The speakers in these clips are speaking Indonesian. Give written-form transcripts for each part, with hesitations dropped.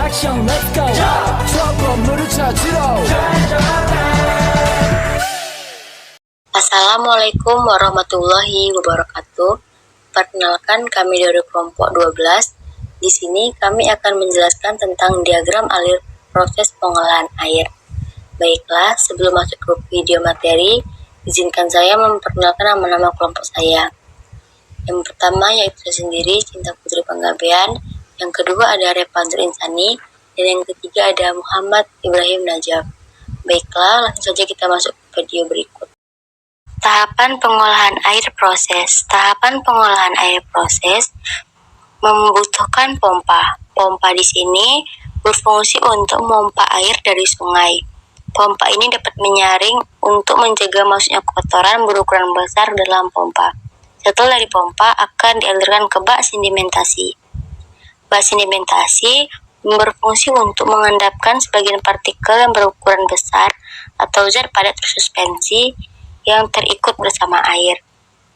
action, let's go. trouble 물을 찾으러. Assalamualaikum warahmatullahi wabarakatuh. Perkenalkan, kami dari kelompok 12. Di sini kami akan menjelaskan tentang diagram alir proses pengolahan air. Baiklah, sebelum masuk ke video materi, izinkan saya memperkenalkan nama-nama kelompok saya. Yang pertama yaitu saya sendiri, Cinta Putri Panggabean. Yang kedua ada Revanzer Insani. Dan yang ketiga ada Muhammad Ibrahim Najaf. Baiklah, langsung saja kita masuk ke video berikut. Tahapan pengolahan air proses. Tahapan pengolahan air proses membutuhkan pompa. Pompa di sini berfungsi untuk memompa air dari sungai. Pompa ini dapat menyaring untuk mencegah masuknya kotoran berukuran besar dalam pompa. Setelah dari pompa akan dialirkan ke bak sedimentasi. Bak sedimentasi berfungsi untuk mengendapkan sebagian partikel yang berukuran besar atau zat padat tersuspensi yang terikut bersama air.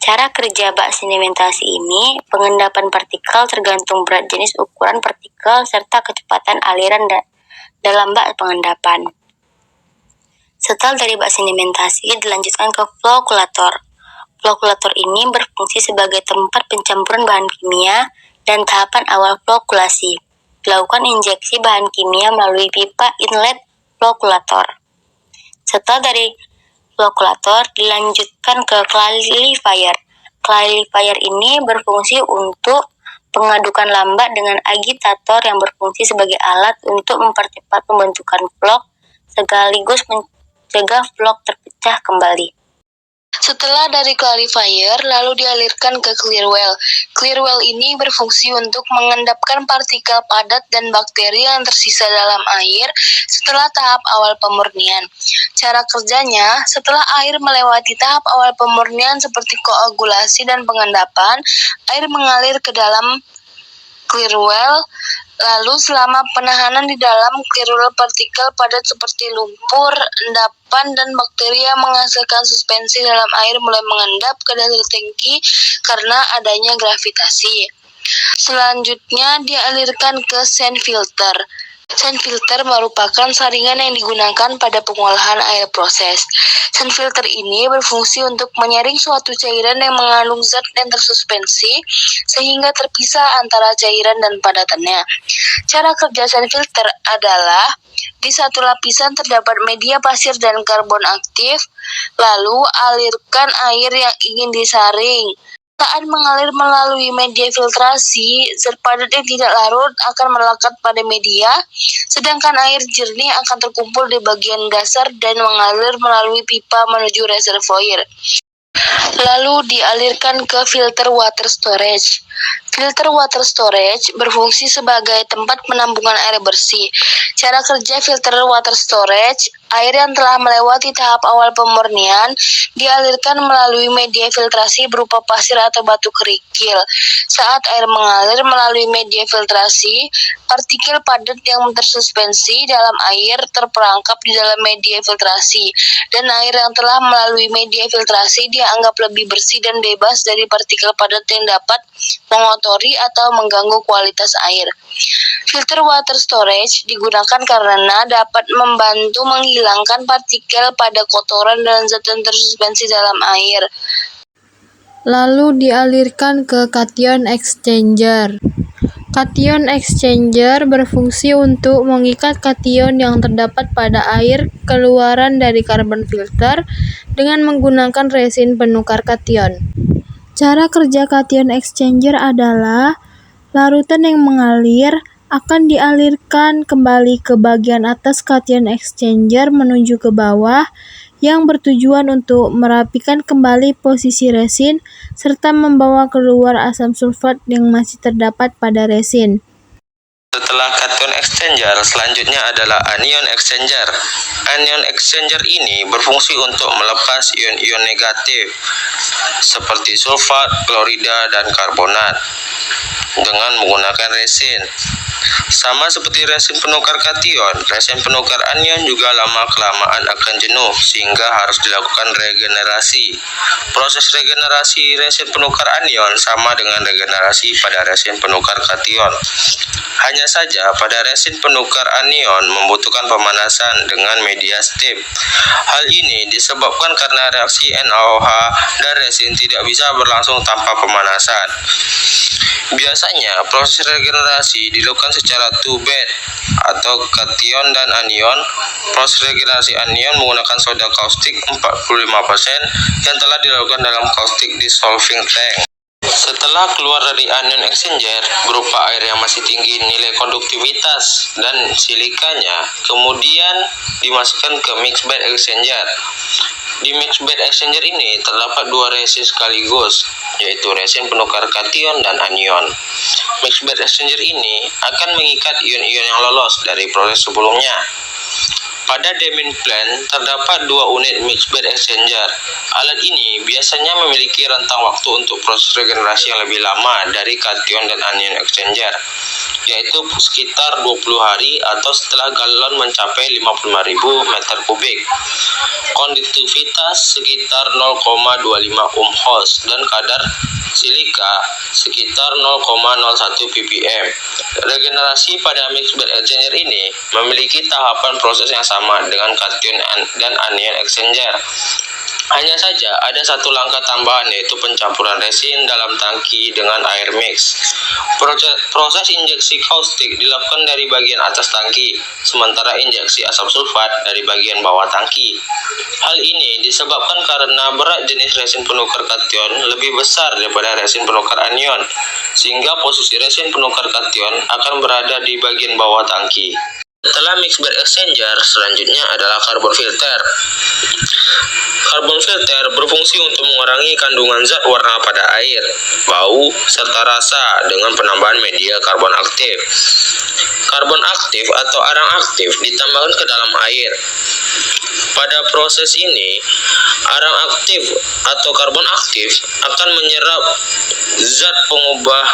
Cara kerja bak sedimentasi ini, pengendapan partikel tergantung berat jenis ukuran partikel serta kecepatan aliran dalam bak pengendapan. Setelah dari bak sedimentasi dilanjutkan ke flokulator. Flokulator ini berfungsi sebagai tempat pencampuran bahan kimia dan tahapan awal flokulasi. Dilakukan injeksi bahan kimia melalui pipa inlet flokulator. Setelah dari flokulator dilanjutkan ke clarifier. Clarifier ini berfungsi untuk pengadukan lambat dengan agitator yang berfungsi sebagai alat untuk mempercepat pembentukan flok sekaligus mencegah flok terpecah kembali. Setelah dari clarifier, lalu dialirkan ke clear well. Clear well ini berfungsi untuk mengendapkan partikel padat dan bakteri yang tersisa dalam air setelah tahap awal pemurnian. Cara kerjanya, setelah air melewati tahap awal pemurnian seperti koagulasi dan pengendapan, air mengalir ke dalam clear well. Lalu selama penahanan di dalam clear well partikel padat seperti lumpur, endapan, dan bakteri yang menghasilkan suspensi dalam air mulai mengendap ke dasar tangki karena adanya gravitasi. Selanjutnya dialirkan ke sand filter. Sand filter merupakan saringan yang digunakan pada pengolahan air proses. Sand filter ini berfungsi untuk menyaring suatu cairan yang mengandung zat yang tersuspensi sehingga terpisah antara cairan dan padatannya. Cara kerja sand filter adalah di satu lapisan terdapat media pasir dan karbon aktif, lalu alirkan air yang ingin disaring. Saat mengalir melalui media filtrasi, zat padat yang tidak larut akan melekat pada media, sedangkan air jernih akan terkumpul di bagian dasar dan mengalir melalui pipa menuju reservoir. Lalu dialirkan ke filter water storage. Filter water storage berfungsi sebagai tempat penampungan air bersih. Cara kerja filter water storage, air yang telah melewati tahap awal pemurnian dialirkan melalui media filtrasi berupa pasir atau batu kerikil. Saat air mengalir melalui media filtrasi, partikel padat yang tersuspensi dalam air terperangkap di dalam media filtrasi, dan air yang telah melalui media filtrasi dianggap lebih bersih dan bebas dari partikel padat yang dapat mengotori atau mengganggu kualitas air. Filter water storage digunakan karena dapat membantu menghilangkan partikel pada kotoran dan zat yang tersuspensi dalam air. Lalu dialirkan ke cation exchanger. Cation exchanger berfungsi untuk mengikat kation yang terdapat pada air keluaran dari carbon filter dengan menggunakan resin penukar kation. Cara kerja cation exchanger adalah larutan yang mengalir akan dialirkan kembali ke bagian atas cation exchanger menuju ke bawah yang bertujuan untuk merapikan kembali posisi resin serta membawa keluar asam sulfat yang masih terdapat pada resin. Setelah cation exchanger, selanjutnya adalah anion exchanger. Anion exchanger ini berfungsi untuk melepas ion-ion negatif seperti sulfat, klorida, dan karbonat dengan menggunakan resin. Sama seperti resin penukar kation, resin penukar anion juga lama-kelamaan akan jenuh sehingga harus dilakukan regenerasi. Proses regenerasi resin penukar anion sama dengan regenerasi pada resin penukar kation. Hanya Hanya saja pada resin penukar anion membutuhkan pemanasan dengan media steam. Hal ini disebabkan karena reaksi NaOH dan resin tidak bisa berlangsung tanpa pemanasan. Biasanya proses regenerasi dilakukan secara two-bed atau kation dan anion. Proses regenerasi anion menggunakan soda kaustik 45% yang telah dilakukan dalam caustic dissolving tank. Setelah keluar dari anion exchanger berupa air yang masih tinggi nilai konduktivitas dan silikanya, kemudian dimasukkan ke mixed bed exchanger. Di mixed bed exchanger ini terdapat dua resin sekaligus, yaitu resin penukar kation dan anion. Mixed bed exchanger ini akan mengikat ion-ion yang lolos dari proses sebelumnya. Pada diamine plant terdapat dua unit mixed bed exchanger. Alat ini biasanya memiliki rentang waktu untuk proses regenerasi yang lebih lama dari kation dan anion exchanger, yaitu sekitar 20 hari atau setelah galon mencapai 55.000 meter kubik. Konduktivitas sekitar 0,25 ohms dan kadar silika sekitar 0,01 ppm. Regenerasi pada mixed bed exchanger ini memiliki tahapan proses yang sama dengan kation dan anion exchanger. Hanya saja ada satu langkah tambahan, yaitu pencampuran resin dalam tangki dengan air mix. Proses injeksi kaustik dilakukan dari bagian atas tangki, sementara injeksi asam sulfat dari bagian bawah tangki. Hal ini disebabkan karena berat jenis resin penukar kation lebih besar daripada resin penukar anion, sehingga posisi resin penukar kation akan berada di bagian bawah tangki. Setelah mixed bed exchanger, selanjutnya adalah carbon filter. Carbon filter berfungsi untuk mengurangi kandungan zat warna pada air, bau, serta rasa dengan penambahan media karbon aktif. Karbon aktif atau arang aktif ditambahkan ke dalam air. Pada proses ini, arang aktif atau karbon aktif akan menyerap zat pengubah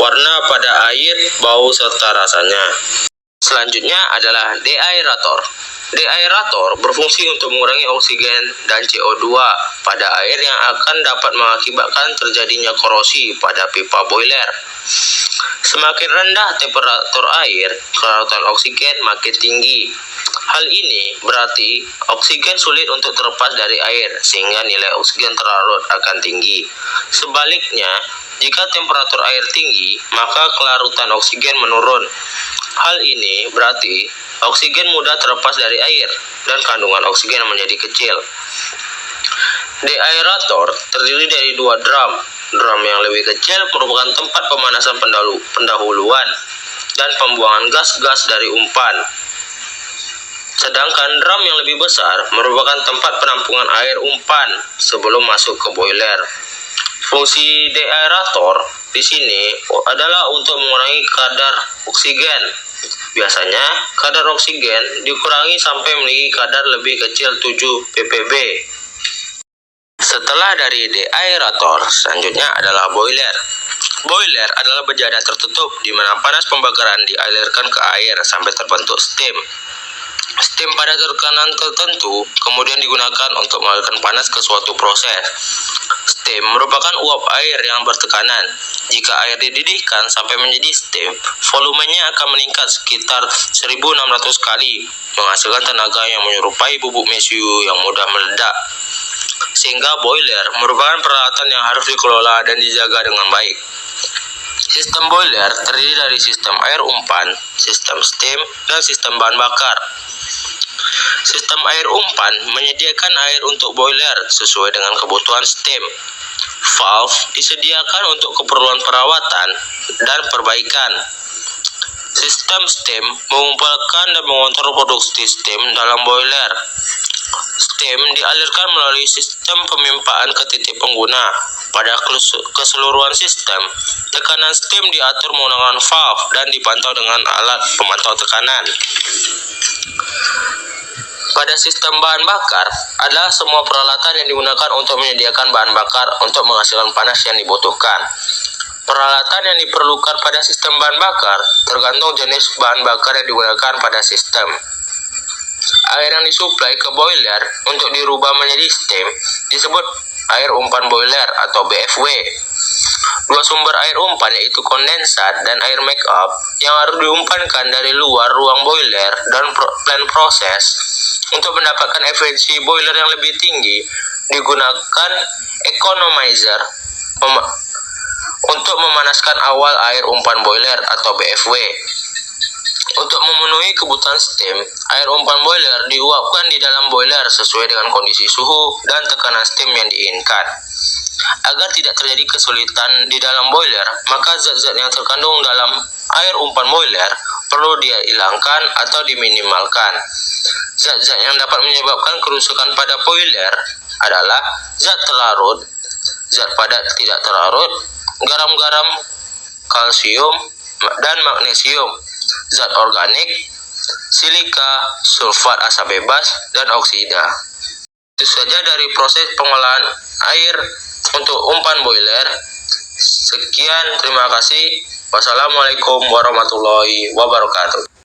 warna pada air, bau, serta rasanya. Selanjutnya adalah deaerator. Deaerator berfungsi untuk mengurangi oksigen dan CO2 pada air yang akan dapat mengakibatkan terjadinya korosi pada pipa boiler. Semakin rendah temperatur air, kelautan oksigen makin tinggi. Hal ini berarti oksigen sulit untuk terlepas dari air, sehingga nilai oksigen terlarut akan tinggi. Sebaliknya, jika temperatur air tinggi, maka kelarutan oksigen menurun. Hal ini berarti oksigen mudah terlepas dari air dan kandungan oksigen menjadi kecil. Deaerator terdiri dari dua drum. Drum yang lebih kecil merupakan tempat pemanasan pendahuluan dan pembuangan gas-gas dari umpan. Sedangkan drum yang lebih besar merupakan tempat penampungan air umpan sebelum masuk ke boiler. Fungsi deaerator di sini adalah untuk mengurangi kadar oksigen. Biasanya, kadar oksigen dikurangi sampai memiliki kadar lebih kecil 7 ppb. Setelah dari deaerator, selanjutnya adalah boiler. Boiler adalah bejana tertutup di mana panas pembakaran dialirkan ke air sampai terbentuk steam. Steam pada tekanan tertentu kemudian digunakan untuk mengalirkan panas ke suatu proses. Steam merupakan uap air yang bertekanan. Jika air dididihkan sampai menjadi steam, volumenya akan meningkat sekitar 1.600 kali, menghasilkan tenaga yang menyerupai bubuk mesiu yang mudah meledak. Sehingga boiler merupakan peralatan yang harus dikelola dan dijaga dengan baik. Sistem boiler terdiri dari sistem air umpan, sistem steam, dan sistem bahan bakar. Sistem air umpan menyediakan air untuk boiler sesuai dengan kebutuhan steam. Valve disediakan untuk keperluan perawatan dan perbaikan. Sistem steam mengumpulkan dan mengontrol produksi steam dalam boiler. Steam dialirkan melalui sistem pemimpaan ke titik pengguna. Pada keseluruhan sistem, tekanan steam diatur menggunakan valve dan dipantau dengan alat pemantau tekanan. Pada sistem bahan bakar, adalah semua peralatan yang digunakan untuk menyediakan bahan bakar untuk menghasilkan panas yang dibutuhkan. Peralatan yang diperlukan pada sistem bahan bakar tergantung jenis bahan bakar yang digunakan pada sistem. Air yang disuplai ke boiler untuk dirubah menjadi steam disebut air umpan boiler atau BFW. Dua sumber air umpan yaitu kondensat dan air make-up yang harus diumpankan dari luar ruang boiler dan plan proses. Untuk mendapatkan efisiensi boiler yang lebih tinggi, digunakan economizer untuk memanaskan awal air umpan boiler atau BFW. Untuk memenuhi kebutuhan steam, air umpan boiler diuapkan di dalam boiler sesuai dengan kondisi suhu dan tekanan steam yang diinginkan. Agar tidak terjadi kesulitan di dalam boiler, maka zat-zat yang terkandung dalam air umpan boiler perlu dihilangkan atau diminimalkan. Zat-zat yang dapat menyebabkan kerusakan pada boiler adalah zat terlarut, zat padat tidak terlarut, garam-garam, kalsium, dan magnesium, zat organik, silika, sulfat asap bebas, dan oksida. Itu saja dari proses pengolahan air untuk umpan boiler. Sekian, terima kasih. Wassalamualaikum warahmatullahi wabarakatuh.